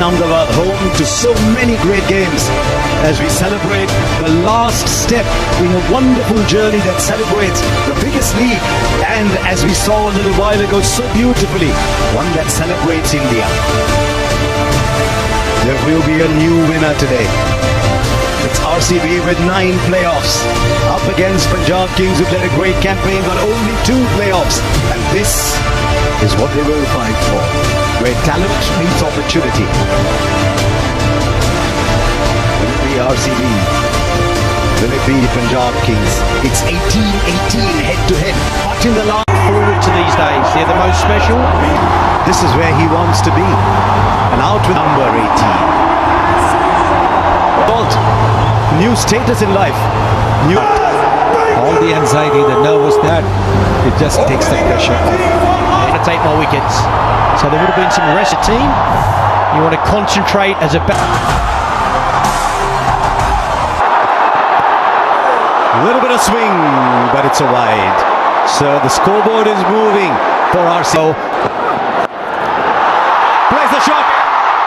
Ahmedabad, home to so many great games, as we celebrate the last step in a wonderful journey that celebrates the biggest league, and as we saw a little while ago so beautifully, one that celebrates India. There will be a new winner today. It's RCB with 9 playoffs up against Punjab Kings, who've led a great campaign but only 2 playoffs, and this is what they will fight for, where talent meets opportunity. Will it be RCB? Will it be the Punjab Kings? It's 18-18 head-to-head, but in the last forward to these days, they're the most special. This is where he wants to be, and out with number 18. New status in life. All the anxiety, the nervousness, it just takes the pressure off. To take more wickets. So there would have been some rest of the team. You want to concentrate as a little bit of swing, but it's a wide. So the scoreboard is moving for RCB. Plays the shot.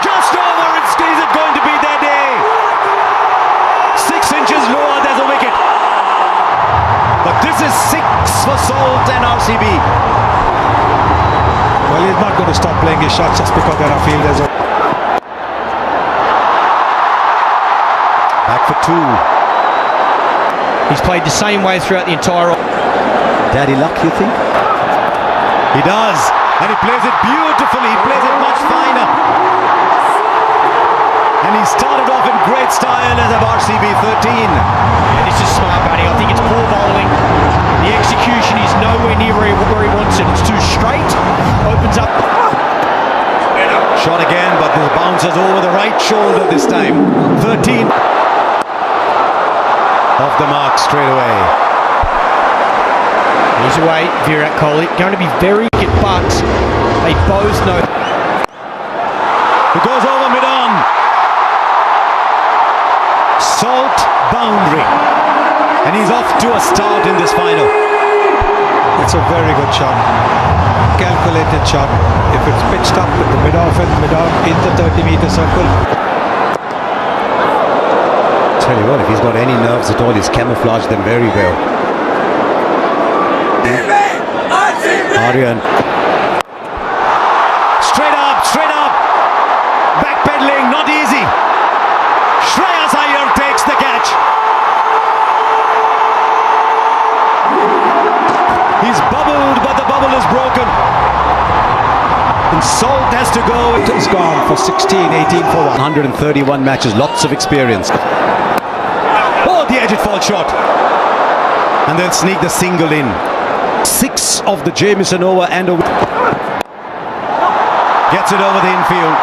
Just over. Is it going to be their day? 6 inches lower, there's a wicket. But this is 6 for Salt and RCB. Well, he's not going to stop playing his shots just because there are fielders. Back for 2. He's played the same way throughout the entire... Daddy luck, you think? He does. And he plays it beautifully. He plays it much finer. And he started off in great style as of RCB 13. Yeah, this is smart batting. I think it's poor bowling. The execution is nowhere near where he wants it. It's too straight. Opens up. Shot again, but the bounces over the right shoulder this time. 13. Off the mark straight away. He's away, Virat Kohli. Going to be very good, but they both know. It goes over mid-on. Salt boundary. And he's off to a start in this final. It's a very good shot. Calculated shot. If it's pitched up with the mid-off and mid-on in the 30-meter circle. Tell you what, if he's got any nerves at all, he's camouflaged them very well. Aryan. Straight up, straight up. Backpedaling, not easy. Shreyas Iyer takes the catch. He's bubbled, but the bubble is broken. And Salt has to go. He's gone for 16, 18 for 1. 131 matches, lots of experience. Oh, the edge it fall shot. And then sneak the single in. 6 of the Jamieson over and over. Gets it over the infield.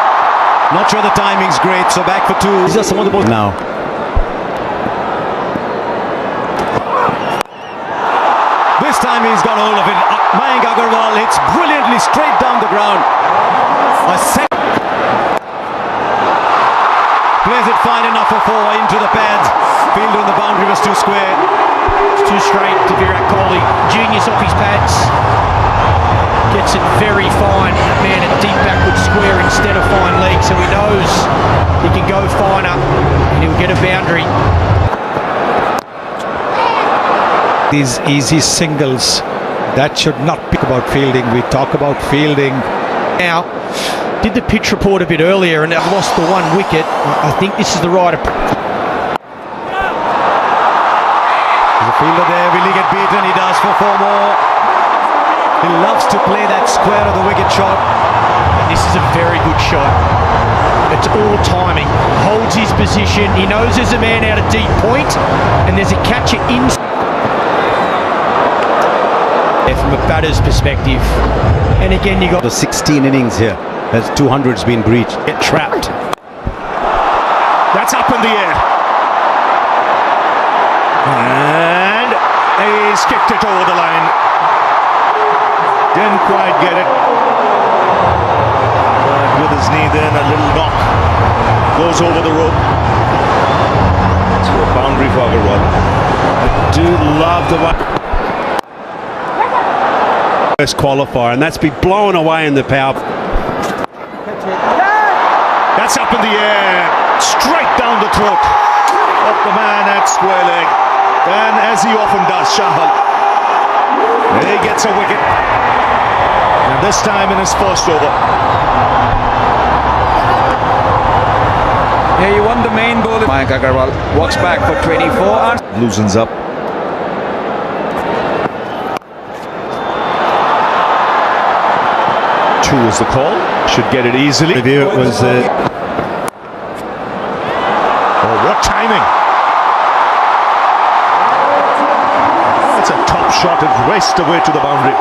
Not sure the timing's great, so back for 2. These are some of the balls now. This time he's got hold of it. Mayank Agarwal hits brilliantly straight down the ground. Plays it fine enough for 4 into the pads. Fielder in the boundary was too square. It's too straight to Virat Kohli. Genius off his pads. Gets it very fine. That man at deep backward square instead of fine leg, so he knows he can go finer and he'll get a boundary. These easy singles, that should not be about fielding. We talk about fielding. Now, did the pitch report a bit earlier and lost the 1 wicket. I think this is the right approach. There's a fielder there. Will he get beaten? He does for 4 more. He loves to play that square of the wicket shot. And this is a very good shot. It's all timing. Holds his position. He knows there's a man out of deep point, and there's a catcher in. From a batter's perspective. And again, you got the 16 innings here as 200's been breached. Get trapped. That's up in the air. And he's kicked it over the line. Didn't quite get it. But with his knee then, a little knock. Goes over the rope. So a boundary for Agarwal. I do love the one. First qualifier, and that's been blown away in the power. That's up in the air, straight down the throat of the man at square leg. And as he often does, Shahal, he gets a wicket. And this time in his first over. Yeah, you won the main ball. Mayank Agarwal walks back for 24. Loosens up. Two is the call. Should get it easily. Review, it was Oh, what timing! That's a top shot. It raced away to the boundary.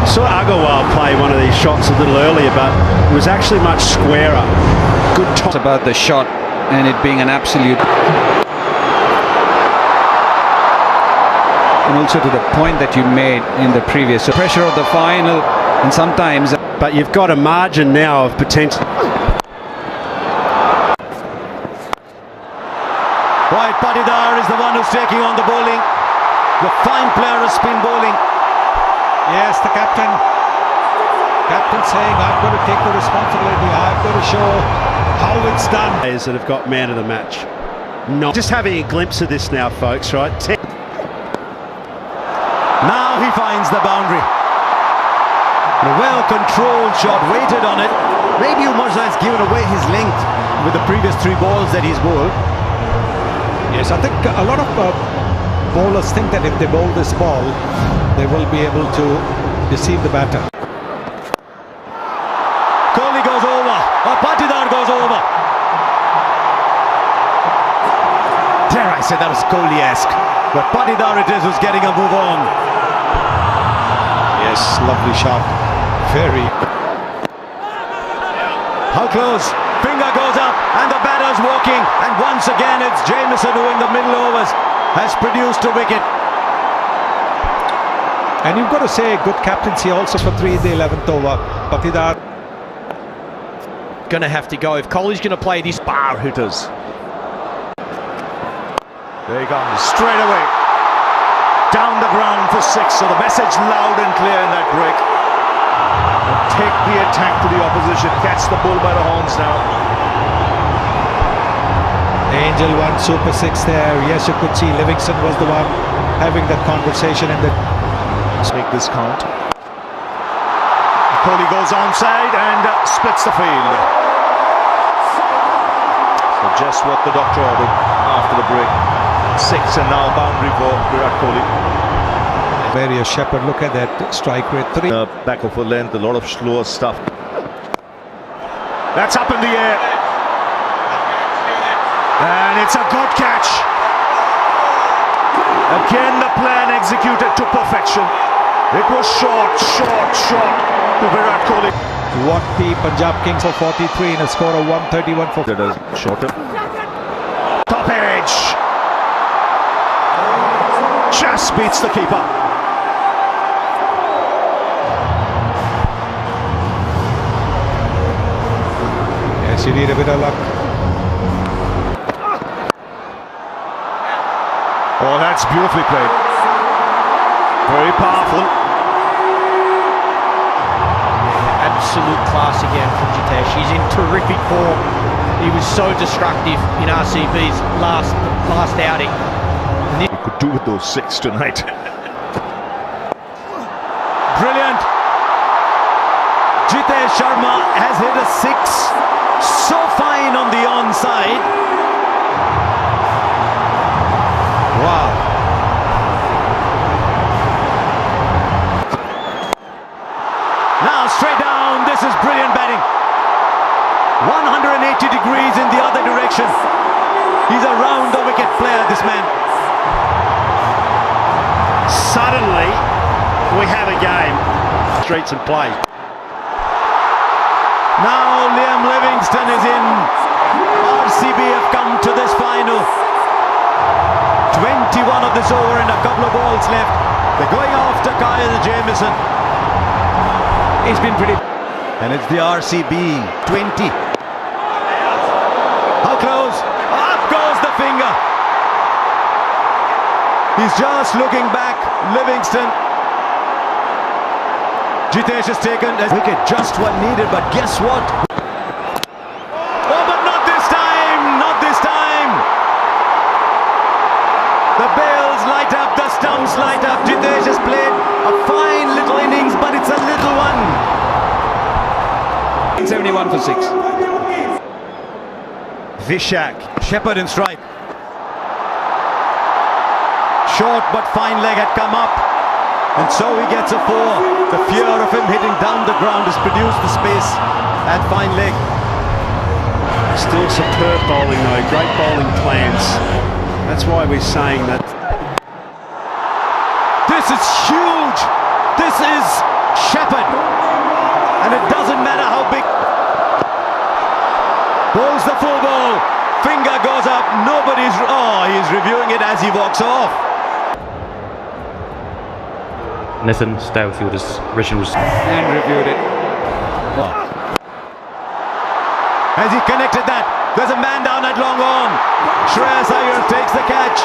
saw Agarwal play one of these shots a little earlier, but it was actually much squarer. Good top. About the shot and it being an absolute. And also to the point that you made in the previous pressure of the final, and sometimes. But you've got a margin now of potential. Right, Patidar is the one who's taking on the bowling. The fine player of spin bowling. Yes, the captain saying, I've got to take the responsibility, I've got to show how it's done. Players that have got man of the match. No, just having a glimpse of this now, folks, right? Now he finds the boundary. A well-controlled shot, waited on it. Maybe Umarza has given away his length with the previous three balls that he's bowled. Yes, I think a lot of bowlers think that if they bowl this ball, they will be able to deceive the batter. Kohli goes over, or Patidar goes over. Dare I say that was Kohli-esque, but Patidar it is who's getting a move on. Yes, lovely shot. Very. How close? Finger goes up, and the batter's walking, and once again it's Jamieson who in the middle overs has produced a wicket. And you've got to say good captaincy also for 3 in the 11th over. Patidar Going to have to go. If Kohli's going to play this Bar hitters. There he comes, straight away. Down the ground for 6. So the message loud and clear in that break. Take the attack to the opposition. Catch the bull by the horns now. Angel won Super 6 there. Yes, you could see Livingston was the one having that conversation in the. Let's make this count. Kohli goes onside and splits the field. So just what the doctor ordered after the break. 6 and now boundary for Virat Kohli. Various Shepherd, look at that strike rate. 3. Back of a length, a lot of slower stuff. That's up in the air. And it's a good catch. Again the plan executed to perfection. It was short to Virat Kohli. What the Punjab Kings for 43 in a score of 131 for. Shorter. Top edge. Just beats the keeper. Yes, you need a bit of luck. Oh, that's beautifully played. Very powerful. absolute class again from Jitesh. He's in terrific form. He was so destructive in RCB's last outing. He could do with those 6 tonight. Brilliant. Jitesh Sharma has hit a 6. So fine on the onside. Wow. Now straight down. This is brilliant batting. 180 degrees in the other direction. He's a round the wicket player, this man. Suddenly, we have a game. Streets and play. Now Liam Livingston is in. RCB have come to this final. 21 of this over and a couple of balls left. They're going after Kyle Jamieson. He's been pretty. And it's the RCB 20. How close? Up goes the finger. He's just looking back. Livingston. Jitesh has taken a wicket, just one needed, but guess what? Oh, but not this time! Not this time! The bails light up, the stumps light up. Jitesh has played a fine little innings, but it's a little one. 71 for 6. Vishak, Shepherd in strike. Short but fine leg had come up, and so he gets a 4. The fear of him hitting down the ground has produced the space at fine leg. Still superb bowling though, great bowling plans. That's why we're saying that. This is huge. This is Shepherd, and it doesn't matter how big. Bowls the full ball, finger goes up, nobody's... Oh, he's reviewing it as he walks off. Nathan Stalefielder's original was... And reviewed it. Has he connected that? There's a man down at long on. Shreyas Iyer takes the catch.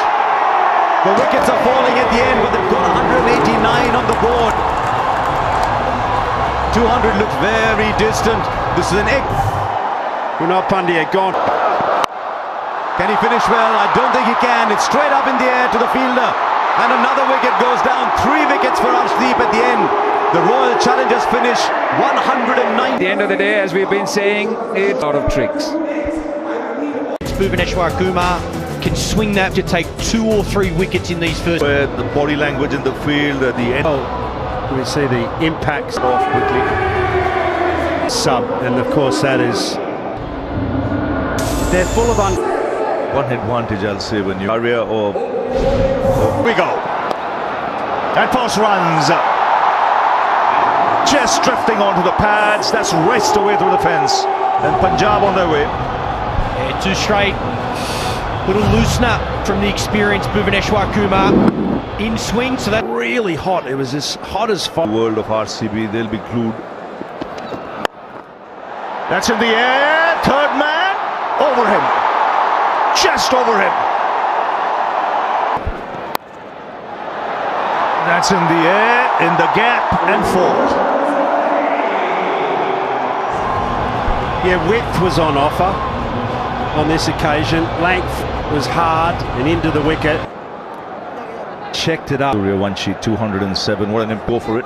The wickets are falling at the end, but they've got 189 on the board. 200 looks very distant. This is an egg. Kunal Pandya gone. Can he finish well? I don't think he can. It's straight up in the air to the fielder. And another wicket goes down. 3 wickets for Arshdeep at the end. The Royal Challengers finish 109. At the end of the day, as we've been saying, it's out of tricks. Bhuvaneshwar Kumar can swing that to take 2 or 3 wickets in these first. Where the body language in the field at the end. We see the impacts off quickly. Sub, and of course that is. They're full of one advantage, I'll say, when you area or we go. And Post runs. Just drifting onto the pads. That's raced away through the fence. And Punjab on their way. Yeah, 2 straight. Little loosener from the experienced Bhuvaneshwar Kumar in swing. So that Really hot. It was as hot as far. World of RCB, they'll be glued. That's in the air. Third man. Over him. Just over him. That's in the air, in the gap, and 4. Yeah, width was on offer on this occasion. Length was hard and into the wicket. Checked it up. One sheet, 207. What an go for it.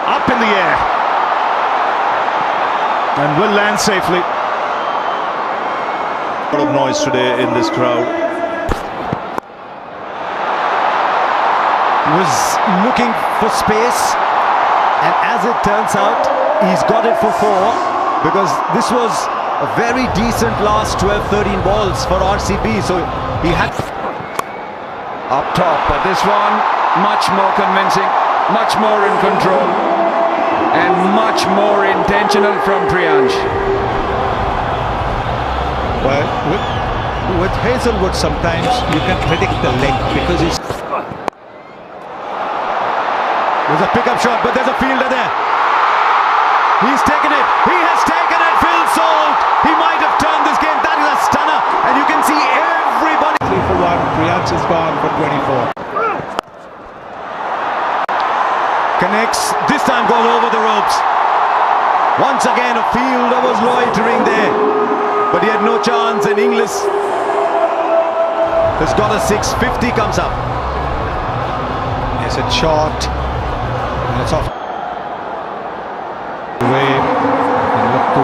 Up in the air. And will land safely. A lot of noise today in this crowd. Was looking for space, and as it turns out, he's got it for 4, because this was a very decent last 12-13 balls for RCB, so he had Up top, but this one much more convincing, much more in control, and much more intentional from Priyansh. Well, with Hazelwood sometimes you can predict the length because he's... There's a pickup shot, but there's a fielder there. He's taken it. He has taken it. Phil Salt. He might have turned this game. That is a stunner. And you can see everybody. 3 for 1. Priyansh is gone for 24. Connects. This time goes over the ropes. Once again, a fielder was loitering there. But he had no chance. And Inglis has got a 650 comes up. It's a shot. And it's off. Away. And look to...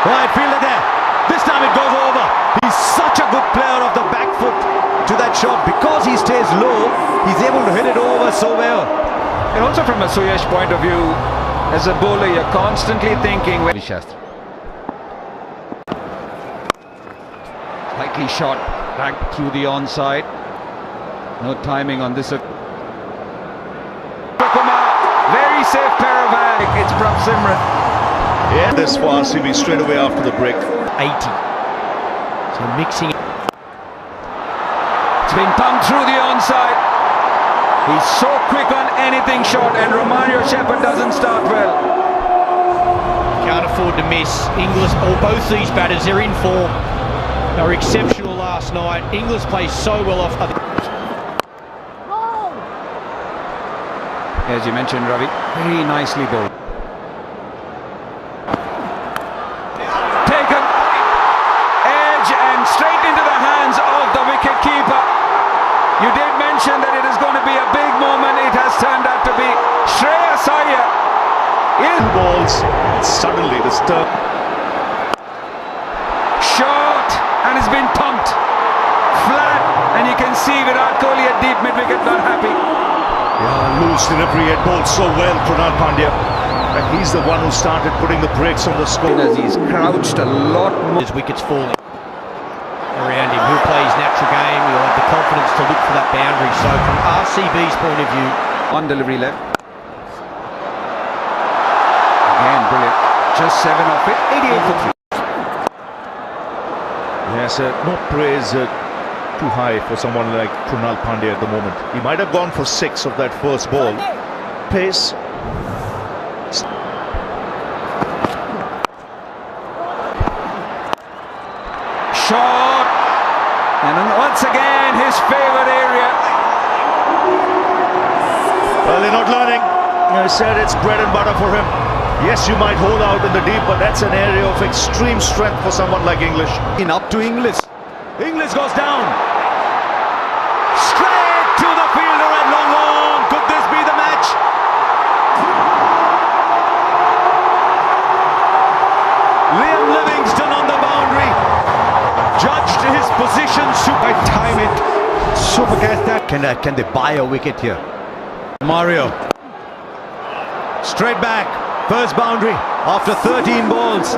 Right fielder there. This time it goes over. He's such a good player of the back foot to that shot. Because he stays low, he's able to hit it over so well. And also from a Suyash point of view, as a bowler, you're constantly thinking... Slightly shot back through the onside. No timing on this. Kumar, very safe pair of hands. It's Prabh Simran. Yeah, this for RCB straight away after the break. 80. So mixing. It's been pumped through the onside. He's so quick on anything short, and Romario Shepherd doesn't start well. Can't afford to miss. Inglis, or both these batters, they're in form. They were exceptional last night. Inglis plays so well off. as you mentioned, Ravi. Very nicely bowled. Taken. Edge and straight into the hands of the wicket keeper. You did mention that it is going to be a big moment. It has turned out to be Shreyas Iyer. Two balls, and suddenly the stir. Short, and it's been pumped. Flat, and you can see Virat Kohli at deep mid-wicket not happy. Yeah, loose delivery, had bowled so well, Punjab Pandya. And he's the one who started putting the brakes on the score. As he's crouched a lot more. His wickets falling around him. He'll play his natural game. He'll have the confidence to look for that boundary. So from RCB's point of view, On delivery left. Again, brilliant. Just 7 off it. 88 for 3. Yes, no praise too high for someone like Krunal Pandya at the moment. He might have gone for 6 of that first ball. Pace. Short. And once again, his favourite area. Well, they're not learning. I said it's bread and butter for him. Yes, you might hold out in the deep, but that's an area of extreme strength for someone like English. Up to Inglis. Inglis goes down. Straight to the fielder at long on. Could this be the match? Liam Livingston on the boundary. Judged his position. I time it. Super catch that. Can they buy a wicket here? Mario. Straight back. First boundary after 13 balls.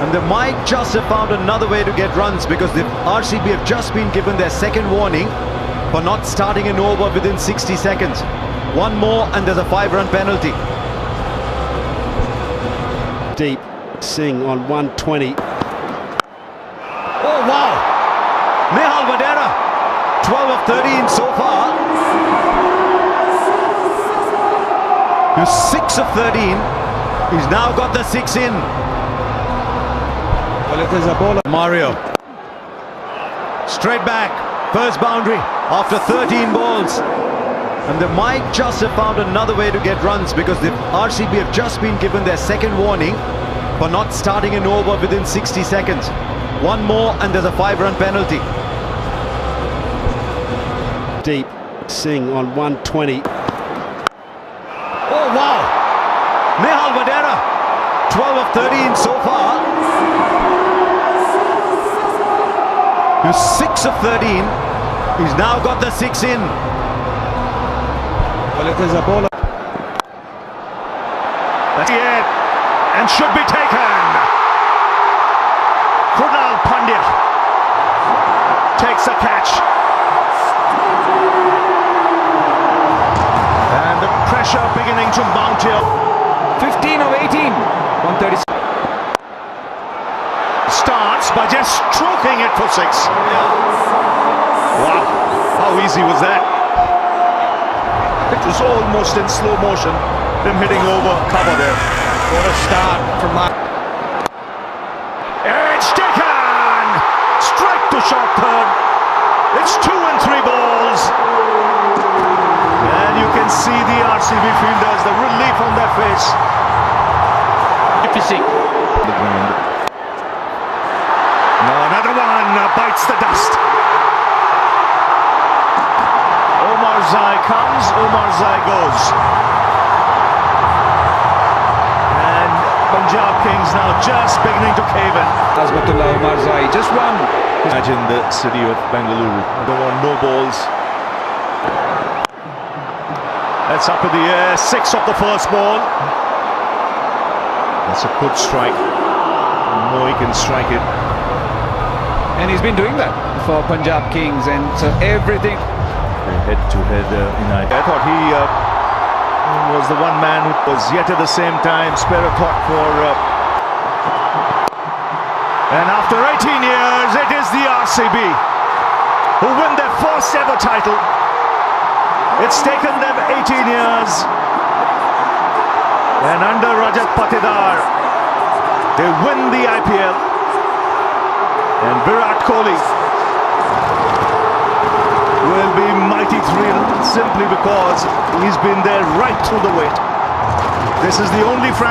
And they might just have found another way to get runs because the RCB have just been given their second warning for not starting an over within 60 seconds. One more and there's a 5-run penalty. Deep. Singh on 120. Oh wow! Nehal Vadera, 12 of 13 so far. He's 6 of 13. He's now got the 6 in. Well, if there's a ball. Mario. Straight back. First boundary after 13 balls. And they might just have found another way to get runs because the RCB have just been given their second warning for not starting an over within 60 seconds. One more and there's a 5-run penalty. Deep. Singh on 120. Oh wow! Nehal Vadera, 12 of 13 so far. He's 6 of 13. He's now got the 6 in. Well, if there's a ball. That's it. And should be taken. Krunal Pandya takes the catch. And the pressure beginning to mount here. 15 of 18. 136. Starts by just stroking it for 6. Wow, how easy was that? It was almost in slow motion, him hitting over cover there. what a start from Mark. It's taken! Straight to short third. It's 2 and 3 balls. And you can see the RCB fielders, the relief on their face. Magnificent. The ground. No, another one bites the dust. Omar Zai comes, Omar Zai goes. And Punjab Kings now just beginning to cave in. Azmatullah Omar Zai, just one. Imagine the city of Bengaluru. There were no balls. That's up in the air. 6 of the first ball. That's a good strike. No, he can strike it. And he's been doing that for Punjab Kings, and so everything. Head-to-head United. I thought he was the one man who was yet at the same time spare a thought for. And after 18 years, it is the RCB who win their first ever title. It's taken them 18 years. And under Rajat Patidar, they win the IPL. And Virat Kohli will be mighty thrilled simply because he's been there right through the wait. This is the only franchise